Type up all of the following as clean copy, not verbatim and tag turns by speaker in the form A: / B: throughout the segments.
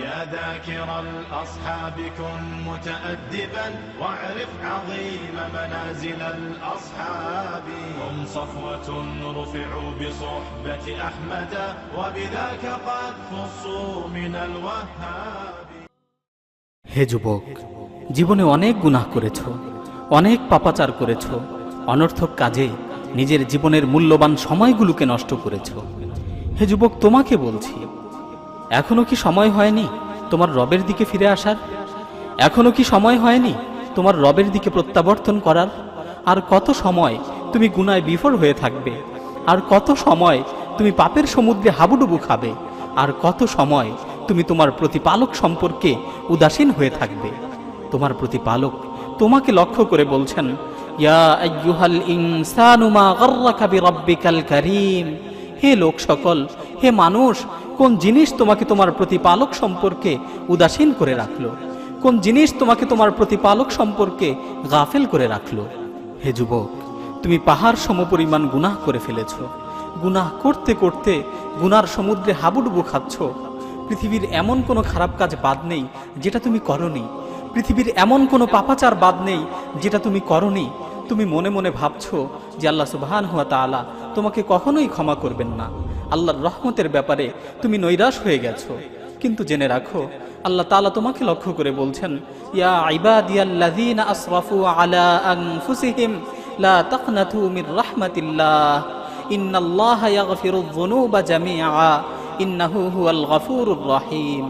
A: يا ذاكر الأصحاب كن متأدبا واعرف عظيم منازل الأصحاب هم صفوة رفعوا بصحبة أحمد وبذاك قد خصوا من الوهاب।
B: হে যুবক, জীবনে অনেক গুনাহ করেছ, অনেক পাপাচার করেছ, অনর্থক কাজে নিজের জীবনের মূল্যবান সময়গুলোকে নষ্ট করেছ। হে যুবক, তোমাকে বলছি, এখনো কি সময় হয়নি তোমার রবের দিকে ফিরে আসার? এখনো কি সময় হয়নি তোমার রবের দিকে প্রত্যাবর্তন করার? আর কত সময় তুমি গুনায় বিফল হয়ে থাকবে? আর কত সময় তুমি পাপের সমুদ্রে হাবুডুবু খাবে? আর কত সময় তুমি তোমার প্রতিপালক সম্পর্কে উদাসীন হয়ে থাকবে? তোমার প্রতিপালক তোমাকে লক্ষ্য করে বলছেন, ইয়া আইয়ুহাল ইনসানু মা গাররাকা বিরাব্বিকাল কারীম। হে লোক সকল, হে মানুষ, কোন জিনিস তোমাকে তোমার প্রতিপালক সম্পর্কে উদাসীন করে রাখলো? কোন জিনিস তোমাকে তোমার প্রতিপালক সম্পর্কে গাফেল করে রাখলো? হে যুবক, তুমি পাহাড় সমপরিমাণ গুনাহ করে ফেলেছ। গুনাহ করতে করতে গুনার সমুদ্রে হাবুডুবু খাচ্ছ। পৃথিবীর এমন কোনো খারাপ কাজ বাদ নেই যেটা তুমি করনি। পৃথিবীর এমন কোনো পাপাচার বাদ নেই যেটা তুমি করনি। তুমি মনে মনে ভাবছো যে আল্লাহ সুবহানাহু ওয়া তাআলা তোমাকে কখনোই ক্ষমা করবেন না। আল্লাহর রহমতের ব্যাপারে তুমি নৈরাশ হয়ে গেছো। কিন্তু জেনে রাখো, আল্লাহ তাআলা তোমাকে লক্ষ্য করে বলছেন, ইয়া ইবাদিয়াল্লাযীনা আসরাফু আলা আনফুসিহিম লা তাকনাতু মির রাহমাতিল্লাহ ইন্নাল্লাহা ইয়াগফিরুয যুনুবা জামিআ ইন্নাহু হুয়াল গফুরুর রহিম।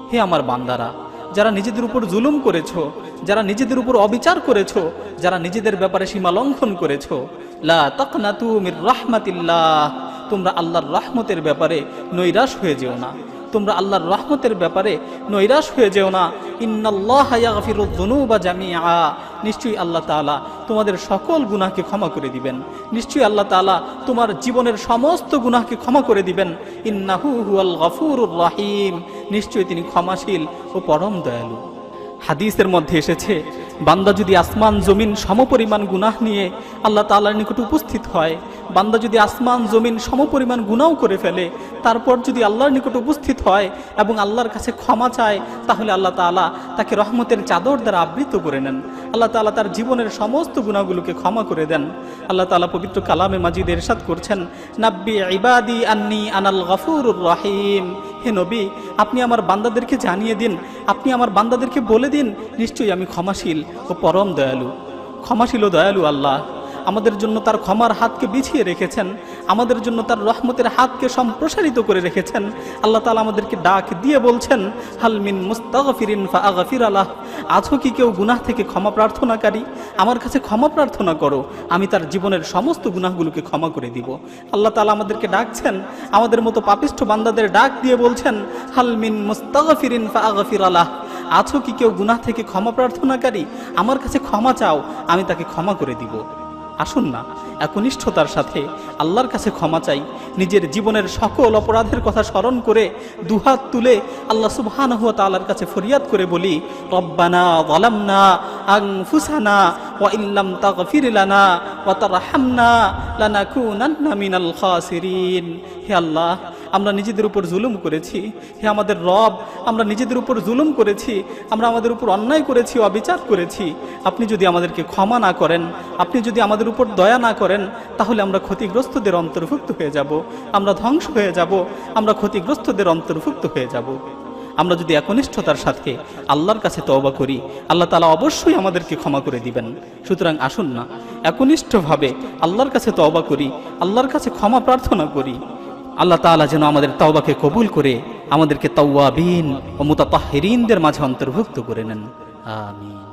B: হে আমার বান্দারা, যারা নিজেদের উপর জুলুম করেছো, যারা নিজেদের উপর অবিচার করেছো, যারা নিজেদের ব্যাপারে সীমা লঙ্ঘন করেছো, লা তাকনাতু মির রাহমাতিল্লাহ, তোমরা আল্লাহর রহমতের ব্যাপারে নৈরাশ হয়ে যেও না। তোমরা আল্লাহর রহমতের ব্যাপারে নৈরাশ হয়ে যেও না। ইন্নাল্লাহা ইয়াগফিরুয যুনুবা জামিআ, নিশ্চয়ই আল্লাহ তাআলা তোমাদের সকল গুনাহকে ক্ষমা করে দিবেন। নিশ্চয়ই আল্লাহ তাআলা তোমার জীবনের সমস্ত গুনাহকে ক্ষমা করে দিবেন। ইন্নাহু হুয়াল গফুরুর রহিম, নিশ্চয়ই তিনি ক্ষমাশীল ও পরম দয়ালু। হাদিসের মধ্যে এসেছে, বান্দা যদি আসমান জমিন সমপরিমাণ গুনাহ নিয়ে আল্লাহ তাআলার নিকট উপস্থিত হয়, বান্দা যদি আসমান জমিন সমপরিমাণ গুনাহ করে ফেলে, তারপর যদি আল্লাহর নিকট উপস্থিত হয় এবং আল্লাহর কাছে ক্ষমা চায়, তাহলে আল্লাহ তাআলা তাকে রহমতের চাদর দ্বারা আবৃত করে নেন। আল্লাহ তাআলা তার জীবনের সমস্ত গুনাহগুলোকে ক্ষমা করে দেন। আল্লাহ তাআলা পবিত্র কালামে মাজিদে ইরশাদ করছেন, নাব্বি ইবাদি আন্নী আনাল গফুরুর রহিম। হে নবী, আপনি আমার বান্দাদেরকে জানিয়ে দিন, আপনি আমার বান্দাদেরকে বলে দিন, নিশ্চয়ই আমি ক্ষমাশীল ও পরম দয়ালু। ক্ষমাশীল ও দয়ালু আল্লাহ আমাদের জন্য তার ক্ষমার হাতকে বিছিয়ে রেখেছেন, আমাদের জন্য তার রহমতের হাতকে সম্প্রসারিত করে রেখেছেন। আল্লাহ তাআলা আমাদেরকে ডাক দিয়ে বলছেন, হাল মিন মুস্তাগফিরিন ফাআগফির লাহ। আছো কি কেউ গুনাহ থেকে ক্ষমা প্রার্থনাকারী? আমার কাছে ক্ষমা প্রার্থনা করো, আমি তার জীবনের সমস্ত গুনাহগুলোকে ক্ষমা করে দিব। আল্লাহ তাআলা আমাদেরকে ডাকছেন, আমাদের মতো পাপিষ্ঠ বান্দাদের ডাক দিয়ে বলছেন, হাল মিন মুস্তাগফিরিন ফাআগফির লাহ। আছো কি কেউ গুনাহ থেকে ক্ষমা প্রার্থনাকারী? আমার কাছে ক্ষমা চাও, আমি তাকে ক্ষমা করে দিব। আসুন না একনিষ্ঠতার সাথে আল্লাহর কাছে ক্ষমা চাই। নিজের জীবনের সকল অপরাধের কথা স্মরণ করে দুহাত তুলে আল্লাহ সুবহানাহু ওয়া তাআলার কাছে ফরিয়াদ করে বলি, রব্বানা যালামনা আনফুসানা ওয়া ইল্লাম তাগফির লানা ওয়া তারহামনা লানাকুনান্না মিনাল খাসিরিন। হে আল্লাহ, আমরা নিজেদের উপর জুলুম করেছি। হে আমাদের রব, আমরা নিজেদের উপর জুলুম করেছি, আমরা আমাদের উপর অন্যায় করেছি, অবিচার করেছি। আপনি যদি আমাদেরকে ক্ষমা না করেন, আপনি যদি আমাদের উপর দয়া না করেন, তাহলে আমরা ক্ষতিগ্রস্তদের অন্তর্ভুক্ত হয়ে যাব, আমরা ধ্বংস হয়ে যাব, আমরা ক্ষতিগ্রস্তদের অন্তর্ভুক্ত হয়ে যাব। আমরা যদি একনিষ্ঠতার সাথে আল্লাহর কাছে তওবা করি, আল্লাহ তাআলা অবশ্যই আমাদেরকে ক্ষমা করে দিবেন। সুতরাং আসুন না একনিষ্ঠভাবে আল্লাহর কাছে তওবা করি, আল্লাহর কাছে ক্ষমা প্রার্থনা করি। আল্লাহ তাআলা যেন আমাদের তওবাকে কবুল করে আমাদেরকে তাওয়াবিন ও মুতাতাহহিরিনদের মাঝে অন্তর্ভুক্ত করে নেন। আমিন।